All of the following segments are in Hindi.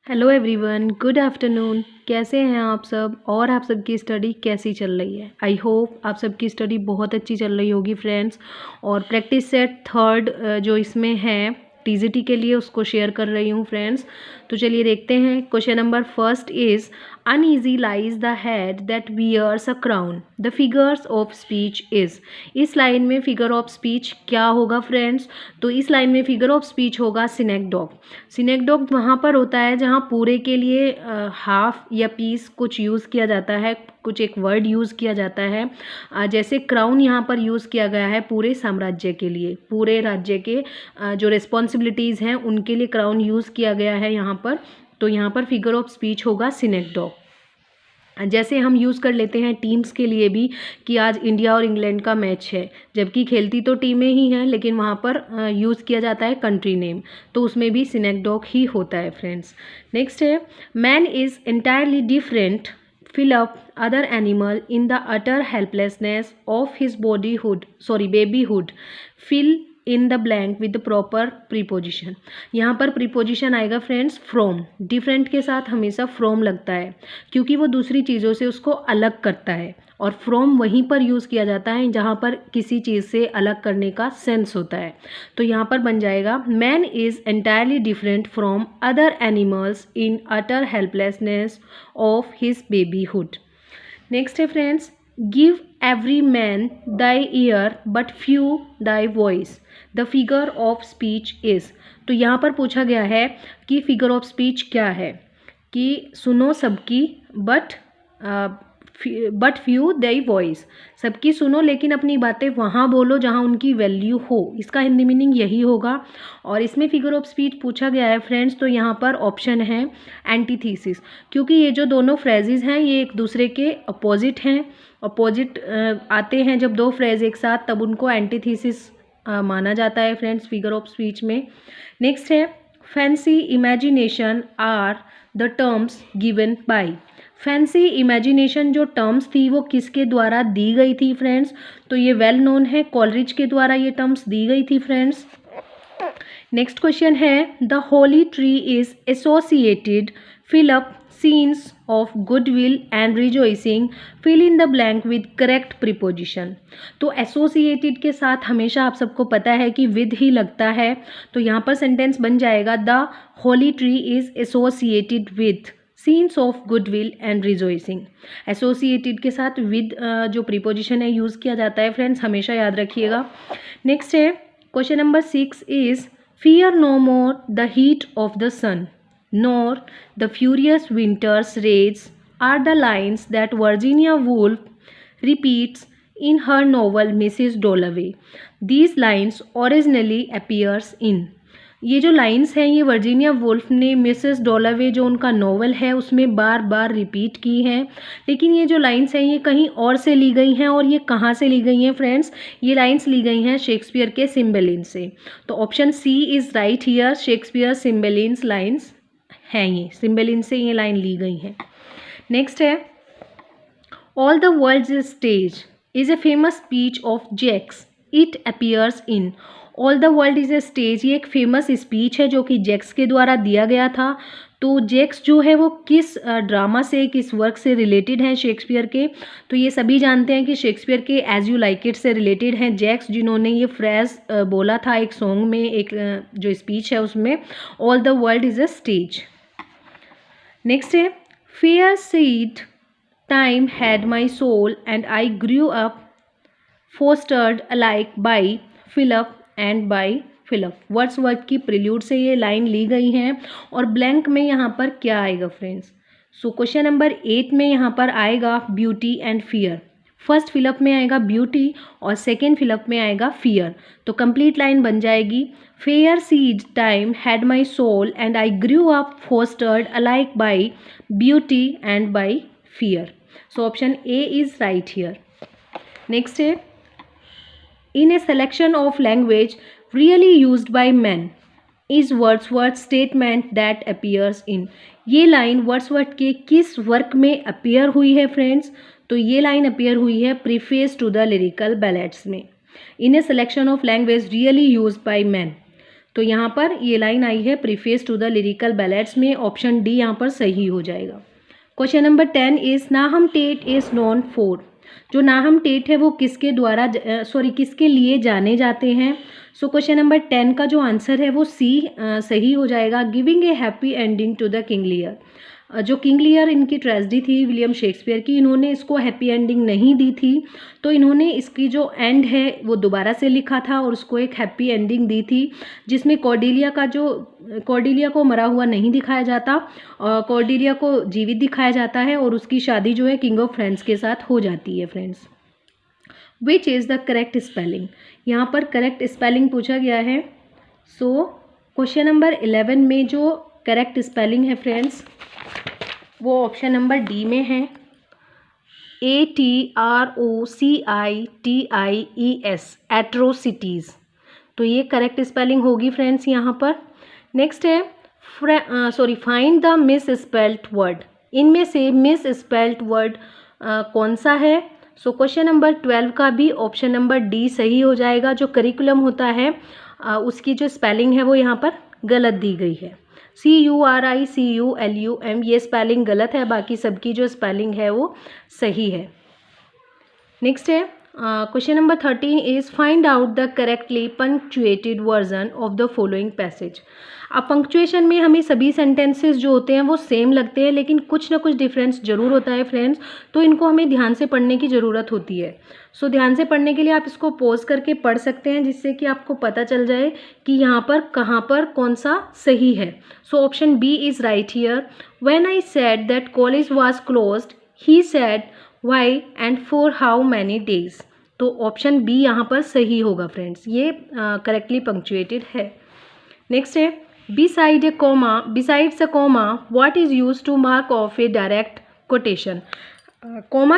Hello everyone, good afternoon. कैसे हैं आप सब और आप सबकी स्टडी कैसी चल रही है? आई होप आप सबकी स्टडी बहुत अच्छी चल रही होगी फ्रेंड्स। और प्रैक्टिस सेट थर्ड जो इसमें है टीजीटी के लिए उसको शेयर कर रही हूँ फ्रेंड्स। तो चलिए देखते हैं। Question number first is uneasy lies the head that wears a crown, the figures of speech is. इस लाइन में फिगर ऑफ स्पीच क्या होगा फ्रेंड्स? तो इस लाइन में फिगर ऑफ स्पीच होगा सिनेक्डॉग। सिनेक्डॉग वहाँ पर होता है जहाँ पूरे के लिए हाफ या पीस कुछ यूज़ किया जाता है, कुछ एक वर्ड यूज़ किया जाता है। जैसे क्राउन यहाँ पर यूज़ किया गया है पूरे साम्राज्य के लिए, पूरे राज्य के जो रिस्पॉन्सिबिलिटीज़ हैं उनके लिए क्राउन यूज़ किया गया है यहाँ पर। तो यहाँ पर फिगर ऑफ स्पीच होगा सिनेक्डॉग। जैसे हम यूज़ कर लेते हैं टीम्स के लिए भी कि आज इंडिया और इंग्लैंड का मैच है, जबकि खेलती तो टीमें ही हैं लेकिन वहाँ पर यूज़ किया जाता है कंट्री नेम, तो उसमें भी सिनेक्डॉग ही होता है फ्रेंड्स। नेक्स्ट है man is entirely different fill up other animal in the utter helplessness of his babyhood, fill in the blank with the proper preposition। यहाँ पर preposition आएगा फ्रेंड्स from। different के साथ हमेशा from लगता है क्योंकि वो दूसरी चीज़ों से उसको अलग करता है, और from वहीं पर यूज़ किया जाता है जहाँ पर किसी चीज़ से अलग करने का सेंस होता है। तो यहाँ पर बन जाएगा man is entirely different from other animals in utter helplessness of his babyhood. Next है friends give every man thy ear but few thy voice, the figure of speech is. तो यहाँ पर पूछा गया है कि फिगर ऑफ स्पीच क्या है, कि सुनो सबकी बट फ्यू दाई वॉइस, सबकी सुनो लेकिन अपनी बातें वहाँ बोलो जहाँ उनकी वैल्यू हो। इसका हिंदी मीनिंग यही होगा। और इसमें फिगर ऑफ स्पीच पूछा गया है फ्रेंड्स, तो यहाँ पर ऑप्शन है एंटीथीसिस, क्योंकि ये जो दोनों फ्रेजेस हैं ये एक दूसरे के अपोजिट हैं। अपोजिट आते हैं जब दो फ्रेज एक साथ, तब उनको एंटीथीसिस माना जाता है फ्रेंड्स फिगर ऑफ स्पीच में। नेक्स्ट है fancy imagination are the terms given by. Fancy imagination जो टर्म्स थी वो किसके द्वारा दी गई थी फ्रेंड्स? तो ये वेल नोन है, कॉलरिज के द्वारा ये टर्म्स दी गई थी फ्रेंड्स। नेक्स्ट क्वेश्चन है the holy tree is associated, fill up scenes of goodwill and rejoicing, fill in the blank with correct preposition. तो एसोसिएटेड के साथ हमेशा आप सबको पता है कि विद ही लगता है, तो यहाँ पर सेंटेंस बन जाएगा the holy tree is associated with scenes of goodwill and rejoicing. Associated के साथ विद जो प्रीपोजिशन है यूज़ किया जाता है फ्रेंड्स, हमेशा याद रखिएगा। नेक्स्ट है question number 6 is fear no more the heat of the sun nor the furious winter's rage are the lines that Virginia Woolf repeats in her novel Mrs. Dalloway. These lines originally appears in। ये जो लाइन्स हैं ये वर्जीनिया वुल्फ ने मिसेस डॉलावे जो उनका नॉवल है उसमें बार बार रिपीट की हैं, लेकिन ये जो लाइन्स हैं ये कहीं और से ली गई हैं। और ये कहाँ से ली गई हैं फ्रेंड्स? ये लाइन्स ली गई हैं शेक्सपियर के सिम्बेलिन से। तो option C is right here, Shakespeare Cymbeline's lines हैं, ये सिम्बेलिन से ये लाइन ली गई है। नेक्स्ट है all the world's stage is a famous speech of Jaques, it appears in. All the world is a stage ये एक फेमस स्पीच है जो कि जैक्स के द्वारा दिया गया था। तो जैक्स जो है वो किस ड्रामा से, किस वर्क से रिलेटेड हैं शेक्सपियर के? तो ये सभी जानते हैं कि शेक्सपियर के एज यू लाइक इट से रिलेटेड हैं जैक्स, जिन्होंने ये फ्रेज बोला था एक सॉन्ग में, एक जो स्पीच है उसमें, all the world is a stage. Next है fair seed time had my soul and I grew up, fostered alike by fill up and by fill up. Wordsworth की प्रिल्यूड से ये लाइन ली गई हैं। और ब्लैंक में यहाँ पर क्या आएगा फ्रेंड्स? सो क्वेश्चन नंबर 8 में यहाँ पर आएगा beauty and fear. First fill up में आएगा ब्यूटी और सेकेंड फिलअप में आएगा फियर। तो कंप्लीट लाइन बन जाएगी fair seed time had my soul and I grew up, fostered alike by beauty and by fear. So option A is right here. Next है in a selection of language really used by men is Wordsworth statement that appears in। ये लाइन वर्ड्सवर्थ के किस वर्क में अपीयर हुई है फ्रेंड्स? तो ये लाइन अपीयर हुई है preface to the lyrical ballads में। In a selection of language really used by man. तो यहाँ पर ये लाइन आई है preface to the lyrical ballads में, ऑप्शन डी यहाँ पर सही हो जाएगा। Question number 10 is Nahum Tate is known for. जो नाहम टेट है वो किसके द्वारा किसके लिए जाने जाते हैं। सो क्वेश्चन नंबर 10 का जो आंसर है वो सी सही हो जाएगा। Giving a happy ending to the king Lear. जो किंग लियर इनकी ट्रेजेडी थी विलियम शेक्सपियर की, इन्होंने इसको हैप्पी एंडिंग नहीं दी थी, तो इन्होंने इसकी जो एंड है वो दोबारा से लिखा था और उसको एक हैप्पी एंडिंग दी थी, जिसमें कॉर्डेलिया को मरा हुआ नहीं दिखाया जाता, कॉर्डेलिया को जीवित दिखाया जाता है और उसकी शादी जो है किंग ऑफ फ्रांस के साथ हो जाती है friends. Which is the correct spelling. यहाँ पर करेक्ट स्पेलिंग पूछा गया है। सो क्वेश्चन नंबर 11 में जो करेक्ट स्पेलिंग है फ्रेंड्स वो ऑप्शन नंबर डी में है, ATROCITIES, एट्रोसिटीज़। तो ये करेक्ट स्पेलिंग होगी फ्रेंड्स यहाँ पर। नेक्स्ट है find the miss spelled word. इनमें से मिस स्पेल्ड वर्ड कौन सा है। सो क्वेश्चन नंबर 12 का भी ऑप्शन नंबर डी सही हो जाएगा। जो करिकुलम होता है उसकी जो स्पेलिंग है वो यहाँ पर गलत दी गई है, CURICULUM, ये स्पेलिंग गलत है, बाकी सबकी जो स्पेलिंग है वो सही है। नेक्स्ट है question number 13 is find out the correctly punctuated version of the following passage. अब पंक्चुएशन में हमें सभी सेंटेंसेस जो होते हैं वो सेम लगते हैं, लेकिन कुछ ना कुछ डिफरेंस जरूर होता है फ्रेंड्स, तो इनको हमें ध्यान से पढ़ने की ज़रूरत होती है। सो ध्यान से पढ़ने के लिए आप इसको पॉज करके पढ़ सकते हैं, जिससे कि आपको पता चल जाए कि यहाँ पर कहाँ पर कौन सा सही है। So option B is right here. When I said that college was closed he said why and for how many days. तो ऑप्शन बी यहाँ पर सही होगा फ्रेंड्स, ये करेक्टली पंक्चुएटेड है। नेक्स्ट है besides a comma what is used to mark off a direct quotation. Comma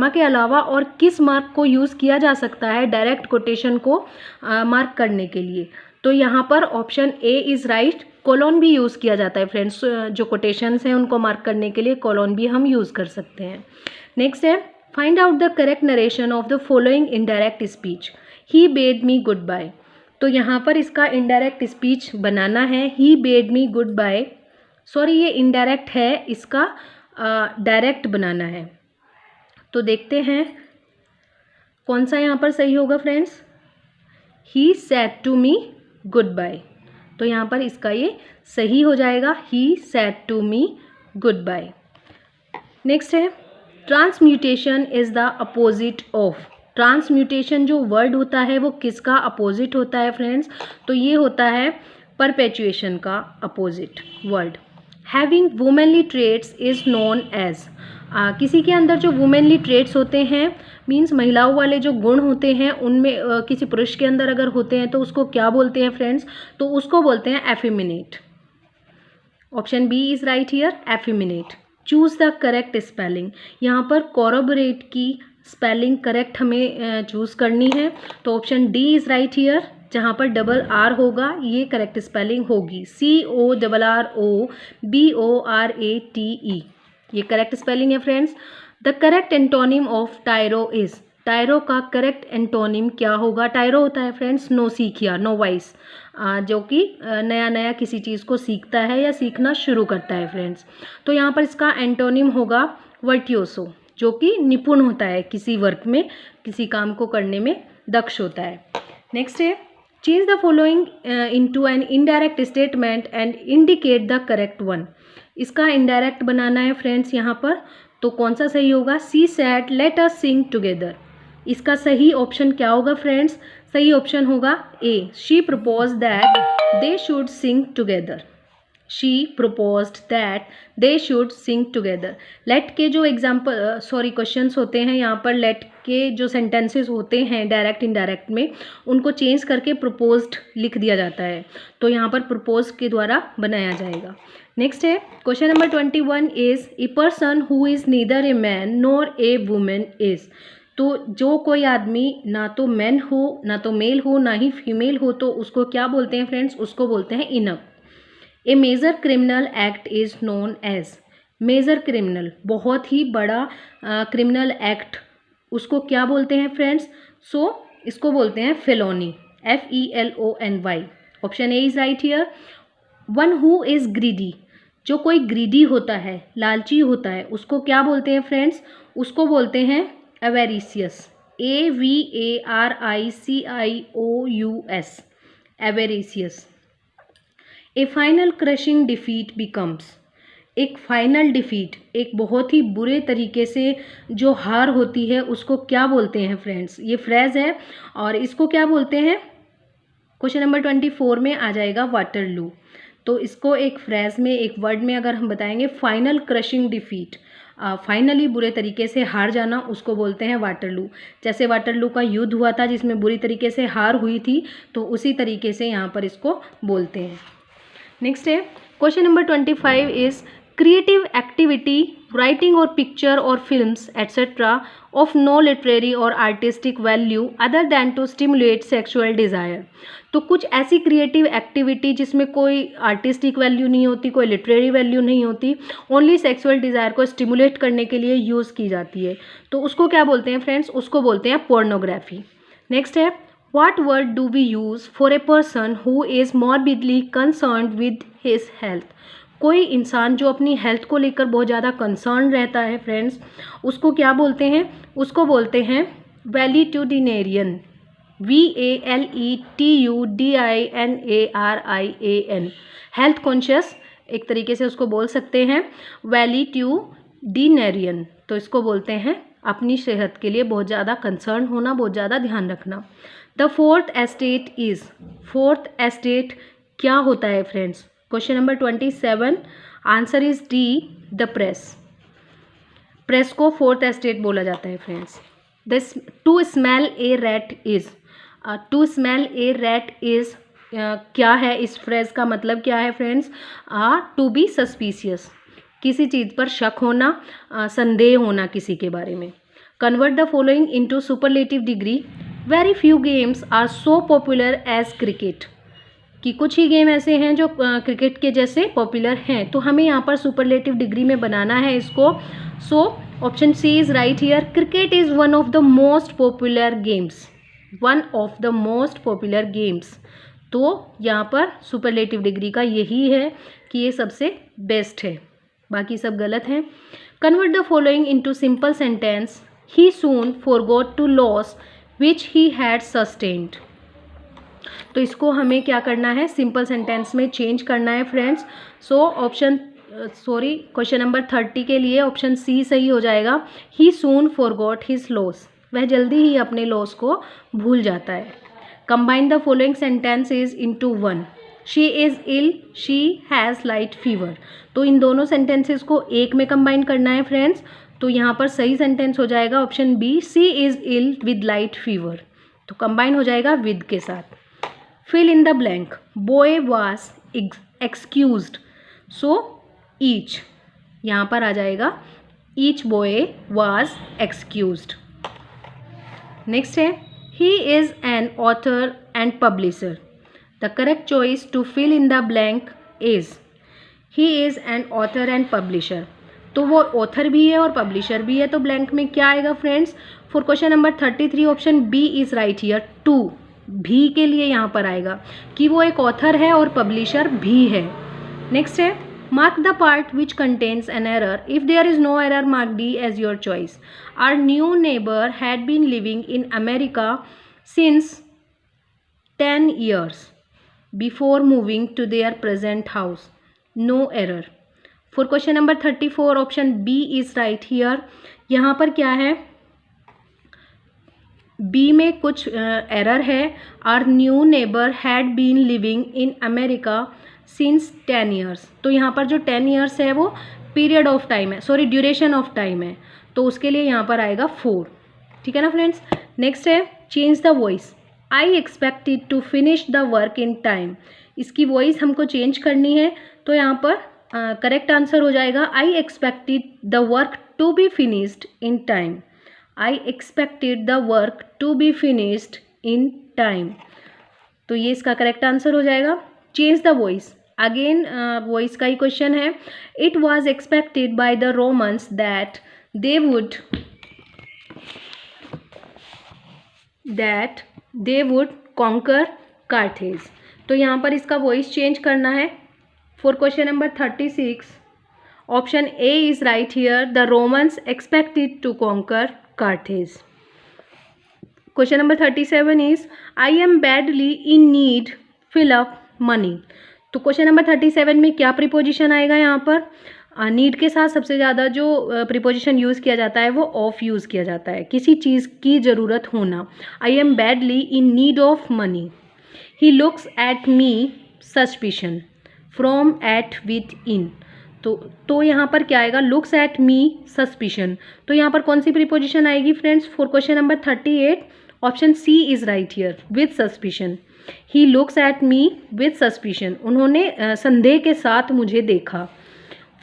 के अलावा और किस मार्क को यूज़ किया जा सकता है डायरेक्ट कोटेशन को मार्क करने के लिए। तो यहाँ पर option A is right. Colon भी यूज़ किया जाता है फ्रेंड्स, जो कोटेशंस हैं उनको मार्क करने के लिए कोलोन भी हम यूज़ कर सकते हैं। नेक्स्ट है find out the correct narration of the following indirect speech. He bade me good bye. तो यहाँ पर इसका इनडायरेक्ट स्पीच बनाना है, he bade me good bye. ये इनडायरेक्ट है, इसका डायरेक्ट बनाना है। तो देखते हैं कौन सा यहाँ पर सही होगा friends. He said to me good bye. तो यहाँ पर इसका ये सही हो जाएगा, he said to me good bye. Next है transmutation is the opposite of. Transmutation जो वर्ड होता है वो किसका अपोजिट होता है फ्रेंड्स। तो ये होता है परपेचुएशन का opposite word. Having womanly traits is known as. किसी के अंदर जो वुमेनली ट्रेट्स होते हैं मीन्स महिलाओं वाले जो गुण होते हैं उनमें किसी पुरुष के अंदर अगर होते हैं तो उसको क्या बोलते हैं फ्रेंड्स। तो उसको बोलते हैं effeminate. Option B is right here, effeminate. Choose the correct spelling. यहाँ पर कोरबोरेट की स्पेलिंग करेक्ट हमें चूज़ करनी है। तो option D is right here, जहाँ पर डबल आर होगा ये करेक्ट स्पेलिंग होगी, CORROBORATE। ये करेक्ट स्पेलिंग है friends. The correct antonym of tyro is. Tyro का करेक्ट एंटोनिम क्या होगा। टायरो होता है फ्रेंड्स नौसिखिया, नोवाइस, जो कि नया नया किसी चीज़ को सीखता है या सीखना शुरू करता है फ्रेंड्स। तो यहाँ पर इसका एंटोनिम होगा वर्टियोसो, जो कि निपुण होता है किसी वर्क में, किसी काम को करने में दक्ष होता है। नेक्स्ट है change the following into an indirect statement and indicate the correct one. इसका इनडायरेक्ट बनाना है फ्रेंड्स यहाँ पर। तो कौन सा सही होगा। She said let us sing together. इसका सही ऑप्शन क्या होगा फ्रेंड्स। सही ऑप्शन होगा A, she propose that they should sing together. शी proposed that they should sing together। लेट के जो क्वेश्चंस होते हैं यहाँ पर, लेट के जो सेंटेंसेस होते हैं डायरेक्ट इनडायरेक्ट में, उनको चेंज करके proposed लिख दिया जाता है। तो यहाँ पर propose के द्वारा बनाया जाएगा। नेक्स्ट है question number 21 is a person who is neither a man nor a women is. तो जो कोई आदमी ना तो मैन हो, ना तो मेल हो, ना ही फीमेल हो, तो उसको क्या बोलते हैं फ्रेंड्स। उसको बोलते हैं enough. A major criminal act is known as. Major criminal, बहुत ही बड़ा क्रिमिनल एक्ट, उसको क्या बोलते हैं फ्रेंड्स। इसको बोलते हैं felony. FELONY. Option A is right here. One who is greedy, जो कोई ग्रीडी होता है, लालची होता है, उसको क्या बोलते हैं फ्रेंड्स? उसको बोलते हैं avaricious. AVARICIOUS, avaricious. A final crushing defeat becomes, एक फाइनल डिफीट, एक बहुत ही बुरे तरीके से जो हार होती है उसको क्या बोलते हैं फ्रेंड्स? ये फ्रेज है और इसको क्या बोलते हैं? क्वेश्चन नंबर 24 में आ जाएगा वाटरलू. तो इसको एक फ्रेज में, एक वर्ड में अगर हम बताएंगे, फाइनल क्रशिंग डिफीट, फाइनली बुरे तरीके से हार जाना, उसको बोलते हैं वाटरलू. जैसे वाटरलू का युद्ध हुआ था जिसमें बुरी तरीके से हार हुई थी, तो उसी तरीके से यहाँ पर इसको बोलते हैं. नेक्स्ट है question number 25 is creative activity, writing or picture or films et cetera of no literary or artistic value other than to stimulate sexual desire. तो कुछ ऐसी क्रिएटिव एक्टिविटी जिसमें कोई आर्टिस्टिक वैल्यू नहीं होती, कोई लिटरेरी वैल्यू नहीं होती, ओनली सेक्सुअल डिज़ायर को स्टिमुलेट करने के लिए यूज़ की जाती है, तो उसको क्या बोलते हैं फ्रेंड्स? उसको बोलते हैं पोर्नोग्राफी. नेक्स्ट है What word do we use for a person who is morbidly concerned with his health? कोई इंसान जो अपनी हेल्थ को लेकर बहुत ज़्यादा कंसर्न रहता है फ्रेंड्स, उसको क्या बोलते हैं? उसको बोलते हैं वैलिट्यूडिनेरियन. VALETUDINARIAN, हेल्थ कॉन्शियस एक तरीके से उसको बोल सकते हैं वैलिट्यूडिनेरियन. तो इसको बोलते हैं अपनी सेहत के लिए बहुत ज़्यादा कंसर्न होना, बहुत ज़्यादा ध्यान रखना. The fourth estate is, fourth estate क्या होता है friends? Question number 27, answer is D, the press. Press को फोर्थ एस्टेट बोला जाता है friends. This to smell a rat is, to smell a rat is क्या है? इस फ्रेज का मतलब क्या है फ्रेंड्स? टू बी सस्पिशियस, किसी चीज़ पर शक होना, संदेह होना किसी के बारे में. Convert the following into superlative degree. Very few games are so popular as cricket, कि कुछ ही गेम ऐसे हैं जो क्रिकेट के जैसे पॉपुलर हैं, तो हमें यहाँ पर सुपरलेटिव डिग्री में बनाना है इसको. So option C is right here. Cricket is one of the most popular games, one of the most popular games. तो यहाँ पर सुपरलेटिव डिग्री का यही है कि ये सबसे बेस्ट है, बाकी सब गलत हैं. Convert the following into simple sentence. He soon forgot to loss which he had sustained. तो इसको हमें क्या करना है? सिंपल सेंटेंस में चेंज करना है फ्रेंड्स. क्वेश्चन नंबर 30 के लिए ऑप्शन सी सही हो जाएगा. He soon forgot his loss, वह जल्दी ही अपने लॉस को भूल जाता है. Combine the following sentences into one. She is ill, she has light fever. तो इन दोनों सेंटेंसेस को एक में कंबाइन करना है फ्रेंड्स. तो यहाँ पर सही सेंटेंस हो जाएगा option B, she is ill with light fever. तो कंबाइन हो जाएगा विद के साथ. Fill in the blank. Boy was excused, so each, यहाँ पर आ जाएगा each boy was excused. Next है he is an author and publisher. The correct choice to fill in the blank is he is an author and publisher. तो वो ऑथर भी है और पब्लिशर भी है, तो ब्लैंक में क्या आएगा friends? For question number 33 option B is right here. To, भी के लिए यहाँ पर आएगा कि वो एक ऑथर है और पब्लिशर भी है. नेक्स्ट है mark the part which contains an error. If there is no error mark D as your choice. Our new neighbour had been living in America since 10 years before moving to their present house. No error. For question number 34 option B is right here. यहाँ पर क्या है? B में कुछ एरर है. Our new neighbor had been living in America since 10 years. तो यहाँ पर जो 10 years है वो पीरियड ऑफ टाइम है, सॉरी ड्यूरेशन ऑफ टाइम है, तो उसके लिए यहाँ पर आएगा 4. ठीक है ना फ्रेंड्स. नेक्स्ट है change the voice. I expected to finish the work in time. इसकी वॉइस हमको चेंज करनी है, तो यहाँ पर करेक्ट आंसर हो जाएगा I expected the work to be finished in time. I expected the work to be finished in time. तो ये इसका करेक्ट आंसर हो जाएगा. Change the voice. Again voice का ही क्वेश्चन है. It was expected by the Romans that they would conquer Carthage. तो यहाँ पर इसका वॉइस चेंज करना है। For question number 36 option A is right here, the Romans expected to conquer Carthage. Question number 37 is I am badly in need fill up money. तो क्वेश्चन नंबर 37 में क्या प्रीपोजिशन आएगा यहाँ पर? नीड के साथ सबसे ज़्यादा जो प्रीपोजिशन यूज़ किया जाता है वो ऑफ यूज़ किया जाता है, किसी चीज़ की ज़रूरत होना। I am badly in need of money. He looks at me suspicion from at with in. तो यहाँ पर क्या आएगा? Looks at me suspicion. तो यहाँ पर कौन सी प्रीपोजिशन आएगी friends? For question number 38 option C is right here, with suspicion. He looks at me with suspicion, उन्होंने संदेह के साथ मुझे देखा।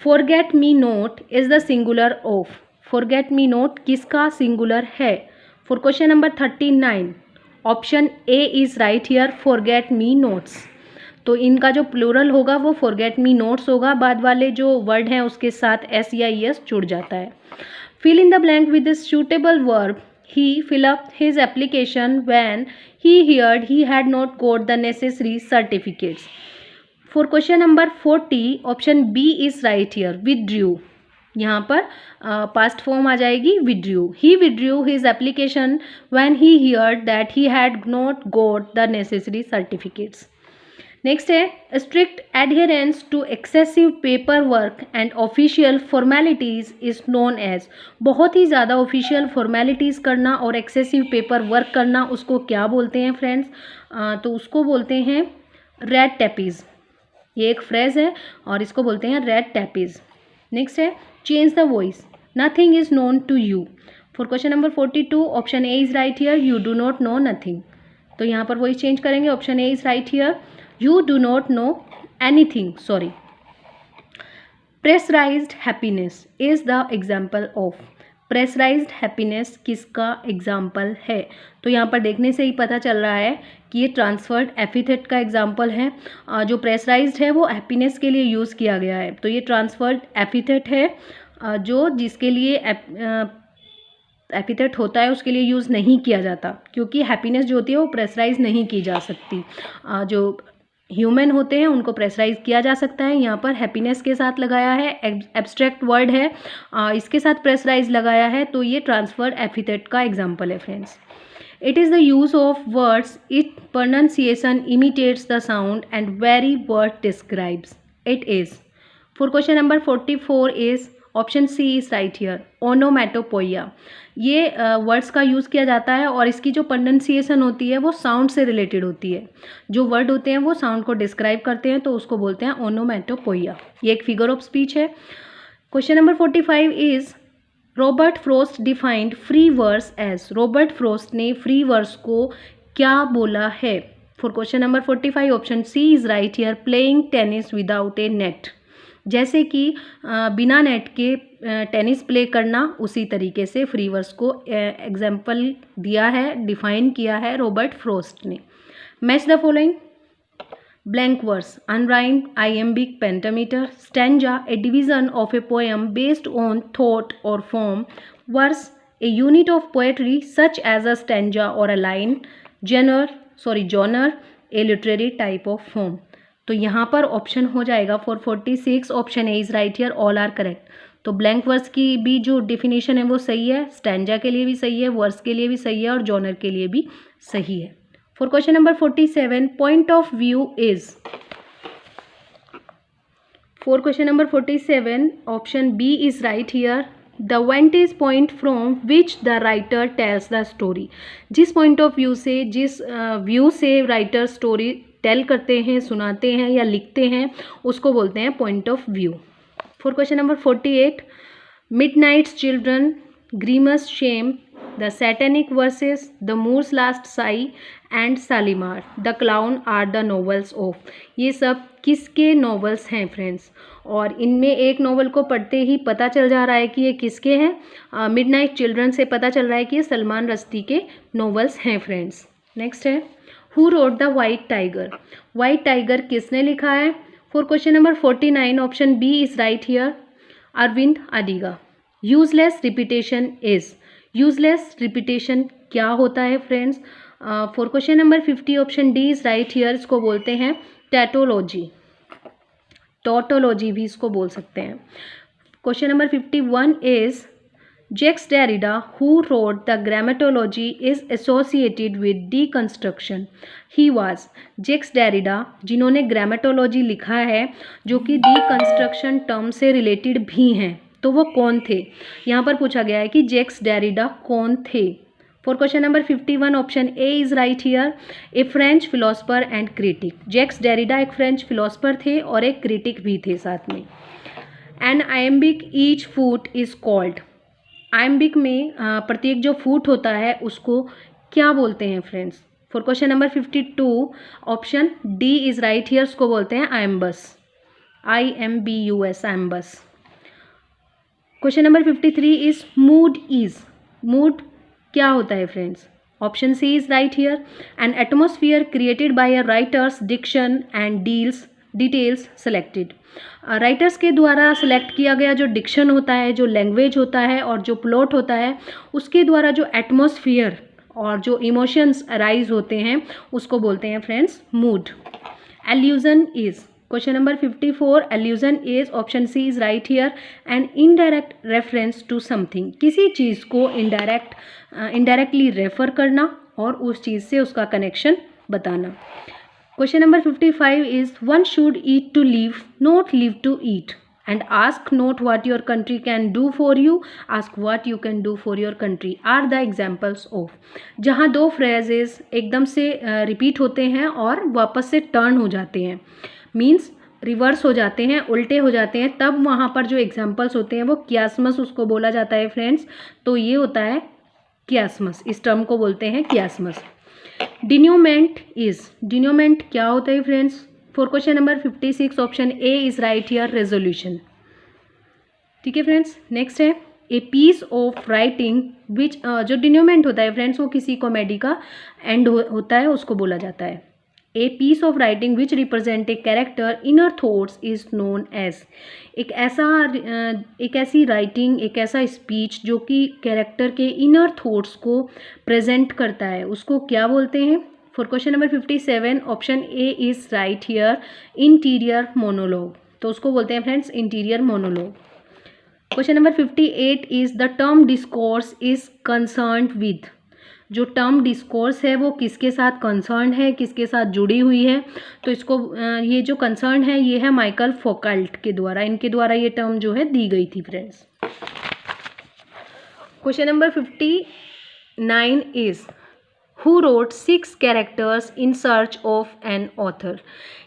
Forget me not is the singular of. Forget me not किसका सिंगुलर है? For question number 39 option A is right here, forget me notes. तो इनका जो प्लूरल होगा वो फॉरगेट मी नोट्स होगा, बाद वाले जो वर्ड हैं उसके साथ एस या एस जुड़ जाता है। Fill in the blank with the suitable verb. He fill up his application when he heard he had not got the necessary certificates. For question number 40 option B is right here, withdrew। यहाँ पर past form आ जाएगी withdrew। He withdrew his application when he heard that he had not got the necessary certificates। Next है strict adherence to excessive paper work and official formalities is known as. बहुत ही ज़्यादा ऑफिशियल फॉर्मेलिटीज़ करना और एक्सेसिव पेपर वर्क करना उसको क्या बोलते हैं फ्रेंड्स? तो उसको बोलते हैं रेड टेपीज़। ये एक फ्रेज है और इसको बोलते हैं रेड टेपीज़। नेक्स्ट है change the voice, nothing is known to you. For question number 42 option A is right here, you do not know nothing. तो यहाँ पर वॉइस चेंज करेंगे, option A is right here, you do not know anything, sorry। pressurized happiness is the example of। pressurized happiness किसका एग्जाम्पल है? तो यहाँ पर देखने से ही पता चल रहा है कि ये ट्रांसफर्ड एपिथेट का एग्जाम्पल है। जो प्रेशराइज्ड है वो हैप्पीनेस के लिए यूज़ किया गया है, तो ये ट्रांसफर्ड एपिथेट है जो जिसके लिए एपिथेट होता है उसके लिए यूज़ नहीं किया जाता, क्योंकि हैप्पीनेस जो होती है वो प्रेशराइज नहीं की जा सकती। जो ह्यूमन होते हैं उनको प्रेशराइज किया जा सकता है। यहाँ पर हैप्पीनेस के साथ लगाया है, एब्स्ट्रैक्ट वर्ड है, इसके साथ प्रेशराइज लगाया है, तो ये ट्रांसफर्ड एपिथेट का एग्जाम्पल है friends. It is the use of words, it pronunciation imitates the sound and very word describes it is. For question number 44 is option C is right here, onomatopoeia. ये वर्ड्स का यूज़ किया जाता है और इसकी जो प्रोनाउंसिएशन होती है वो साउंड से रिलेटेड होती है। जो वर्ड होते हैं वो साउंड को डिस्क्राइब करते हैं, तो उसको बोलते हैं ओनोमैटोपोइया। ये एक फिगर ऑफ स्पीच है। Question number 45 is Robert Frost defined free verse as. Robert Frost ने फ्री वर्स को क्या बोला है? For question number 45 option C is right here, playing tennis without a net. जैसे कि बिना नेट के टेनिस प्ले करना, उसी तरीके से फ्री वर्स को एग्जाम्पल दिया है, डिफाइन किया है रॉबर्ट फ्रॉस्ट ने। Match the following blank verse, unrhymed, iambic, pentameter, stanza, a division of a poem based on thought or form, verse, a unit of poetry such as a stanza or a line, genre, a literary type of form। तो यहाँ पर ऑप्शन हो जाएगा for 46 option A is right here, all are correct. तो ब्लैंक वर्स की भी जो डिफिनीशन है वो सही है, स्टैंजा के लिए भी सही है, वर्स के लिए भी सही है और जॉनर के लिए भी सही है। For question number 47 point of view is. For question number 47 option B is right here, the vantage point from which the writer tells the story. जिस पॉइंट ऑफ व्यू से, जिस व्यू से राइटर स्टोरी टेल करते हैं, सुनाते हैं या लिखते हैं, उसको बोलते हैं point of view. For question number 48 Midnight's Children, Grimus Shame, the Satanic Verses, the Moor's Last Sigh and Shalimar, the Clown are the novels of. ये सब किसके नॉवेल्स हैं फ्रेंड्स? और इनमें एक नॉवल को पढ़ते ही पता चल जा रहा है कि ये किसके हैं। मिडनाइट चिल्ड्रन से पता चल रहा है कि ये सलमान रश्दी के नॉवेल्स हैं फ्रेंड्स। नेक्स्ट है who wrote the White Tiger. White Tiger किसने लिखा है? For question number 49 option B is right here, Arvind Adiga. Useless repetition is. Useless repetition क्या होता है friends? For question number 50 option D is right here, इसको बोलते हैं टैटोलॉजी, टॉटोलॉजी भी इसको बोल सकते हैं। Question number 51 is Jacques Derrida, who wrote the Grammatology, is associated with deconstruction. He was Jacques Derrida, जिन्होंने ग्रामेटोलॉजी लिखा है, जो कि डिकंस्ट्रक्शन टर्म से रिलेटेड भी हैं, तो वो कौन थे? यहाँ पर पूछा गया है कि जैक्स डेरिडा कौन थे। For question number 51 option A is right here, a French philosopher and critic. Jacques Derrida एक फ्रेंच फिलोसफर थे और एक क्रिटिक भी थे साथ में। An iambic each foot is called, iambic में प्रत्येक जो फूट होता है उसको क्या बोलते हैं friends? For question number 52 option D is right here, उसको बोलते हैं iambus, IMBUS, iambus. Question number 53 is mood is, mood क्या होता है friends? Option C is right here, an atmosphere created by a writer's diction and details selected. Writers के द्वारा सेलेक्ट किया गया जो डिक्शन होता है, जो लैंग्वेज होता है और जो प्लॉट होता है, उसके द्वारा जो एटमॉस्फेयर और जो इमोशंस अराइज होते हैं उसको बोलते हैं friends mood. Allusion is, question number 54, allusion is option C is right here, an indirect reference to something, किसी चीज़ को इनडायरेक्टली रेफर करना और उस चीज़ से उसका कनेक्शन बताना। Question number 55 is one should eat to live, not live to eat, and ask not what your country can do for you, ask what you can do for your country are the examples of. जहाँ दो फ्रेजेस एकदम से रिपीट होते हैं और वापस से टर्न हो जाते हैं, मीन्स रिवर्स हो जाते हैं, उल्टे हो जाते हैं, तब वहाँ पर जो एग्जाम्पल्स होते हैं वो क्यासमस उसको बोला जाता है फ्रेंड्स। तो ये होता है क्यासमस, इस टर्म को बोलते हैं क्यासमस। डिन्यूमेंट इज, डिन्यूमेंट क्या होता है friends? For question number 56 option A is right here, resolution. ठीक है फ्रेंड्स, नेक्स्ट है a piece of writing which, जो डिन्यूमेंट होता है फ्रेंड्स वो किसी कॉमेडी का एंड होता है, उसको बोला जाता है। A piece of writing which represent a character inner thoughts is known as, एक ऐसी राइटिंग, एक ऐसा स्पीच जो कि कैरेक्टर के इनर थॉट्स को प्रेजेंट करता है, उसको क्या बोलते हैं? For question number 57 option A is right here, interior monologue, तो उसको बोलते हैं friends interior monologue. Question number 58 is the term discourse is concerned with, जो टर्म डिस्कोर्स है वो किसके साथ कंसर्न है, किसके साथ जुड़ी हुई है? तो इसको ये जो कंसर्न है ये है माइकल फोकल्ट के द्वारा, इनके द्वारा ये टर्म जो है दी गई थी friends. Question number 59 is who wrote 6 characters in search of an author,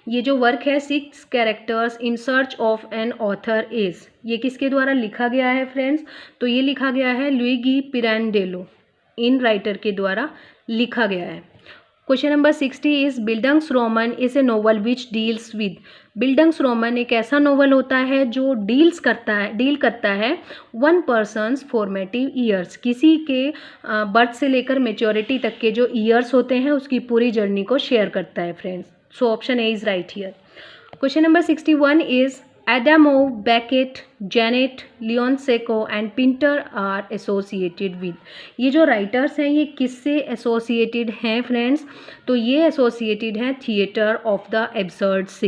ये जो वर्क है 6 characters in search of an author is, ये किसके द्वारा लिखा गया है फ्रेंड्स? तो ये लिखा गया है लुइगी पिरांडेलो, इन राइटर के द्वारा लिखा गया है। Question number 60 is bildungsroman is a novel which deals with, bildungsroman एक ऐसा नोवेल होता है जो डील करता है वन पर्सन्स फॉर्मेटिव ईयर्स, किसी के बर्थ से लेकर मेच्योरिटी तक के जो ईयर्स होते हैं उसकी पूरी जर्नी को शेयर करता है friends. So option A is right here. Question number 61 is Adamov, Beckett, Janet, Leonceco and Pinter are associated with, ये जो राइटर्स हैं ये किससे एसोसिएटेड हैं फ्रेंड्स? तो ये एसोसिएटेड हैं थिएटर ऑफ द एब्सर्ड से,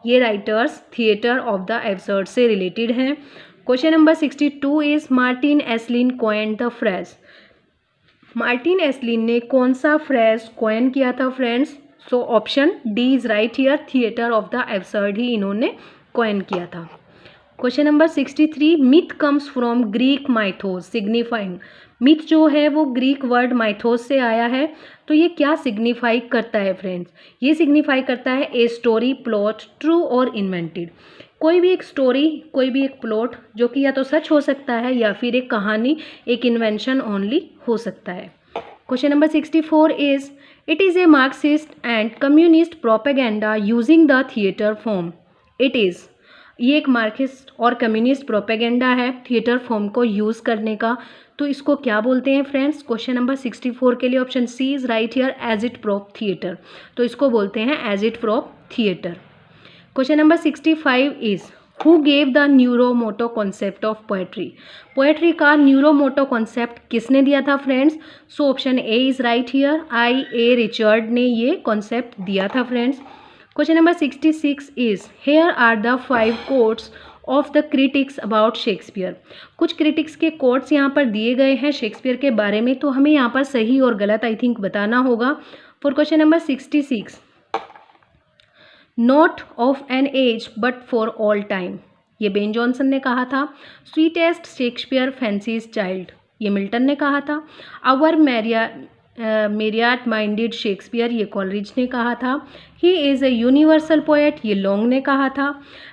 ये writers theatre of the absurd से रिलेटेड हैं। Question number 62 is Martin Esslin coined the phrase, Martin Esslin ने कौन सा फ्रेज कॉइन किया था friends? So option D is right here, theatre of the absurd ही इन्होंने कॉइन किया था। Question number 63 myth comes from Greek mythos signifying, myth जो है वो ग्रीक वर्ड माइथोस से आया है, तो ये क्या सिग्निफाई करता है फ्रेंड्स? ये सिग्निफाई करता है ए स्टोरी, प्लॉट, ट्रू और इन्वेंटेड, कोई भी एक स्टोरी, कोई भी एक प्लॉट जो कि या तो सच हो सकता है या फिर एक कहानी, एक इन्वेंशन ओनली हो सकता है। Question number 64 is it is a Marxist and communist propaganda using the theatre form, it is, ये एक मार्क्सिस्ट और कम्युनिस्ट प्रोपेगेंडा है थिएटर फॉर्म को यूज़ करने का, तो इसको क्या बोलते हैं फ्रेंड्स? क्वेश्चन नंबर 64 के लिए option C is right here, agitprop theatre, तो इसको बोलते हैं agitprop theatre. Question number 65 is who gave the neuromotor concept of poetry. Poetry का न्यूरोमोटो कॉन्सेप्ट किसने दिया था friends? So option A is right here, I.A. Richard ने ये कॉन्सेप्ट दिया था friends. Question number 66 is here are the 5 quotes of the critics about Shakespeare. कुछ क्रिटिक्स के कोट्स यहाँ पर दिए गए हैं शेक्सपियर के बारे में, तो हमें यहाँ पर सही और गलत आई थिंक बताना होगा। For question number 66, not of an age but for all time, ये बेन जॉनसन ने कहा था। स्वीटेस्ट शेक्सपियर फैंसीज चाइल्ड, ये मिल्टन ने कहा था। आवर मेरियाट माइंडेड शेक्सपियर, ये कॉलरिज ने कहा था। He is a universal poet, ये लॉन्ग ने कहा था।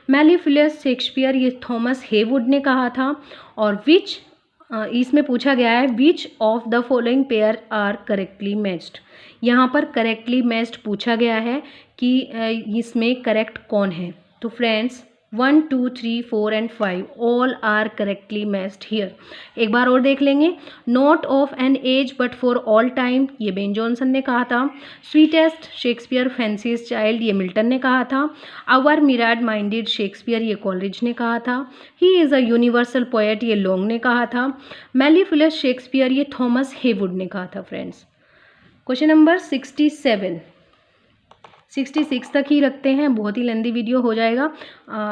मेलिफिलियस शेक्सपियर, ये थॉमस हेवुड ने कहा था। और विच इसमें पूछा गया है which of the following pair are correctly matched. यहाँ पर करेक्टली मैच्ड पूछा गया है कि इसमें करेक्ट कौन है। तो friends 1, 2, 3, 4 and 5 all are correctly matched here. एक बार और देख लेंगे। Not of an age but for all time, ये बेन जॉनसन ने कहा था। स्वीटेस्ट शेक्सपियर फैंसीज चाइल्ड, ये मिल्टन ने कहा था। आवर मिराड माइंडेड शेक्सपियर, ये कॉलरिज ने कहा था। He is a universal poet, ये लॉन्ग ने कहा था। मेलिफिलियस शेक्सपियर, ये थॉमस हेवुड ने कहा था फ्रेंड्स। क्वेश्चन नंबर 67, 66 तक ही रखते हैं, बहुत ही लेंदी वीडियो हो जाएगा।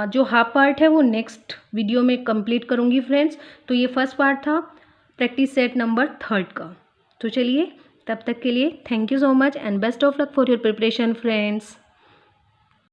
जो हाफ पार्ट है वो नेक्स्ट वीडियो में कंप्लीट करूँगी फ्रेंड्स। तो ये फर्स्ट पार्ट था प्रैक्टिस सेट नंबर 3 का। तो चलिए तब तक के लिए thank you so much and best of luck for your preparation friends.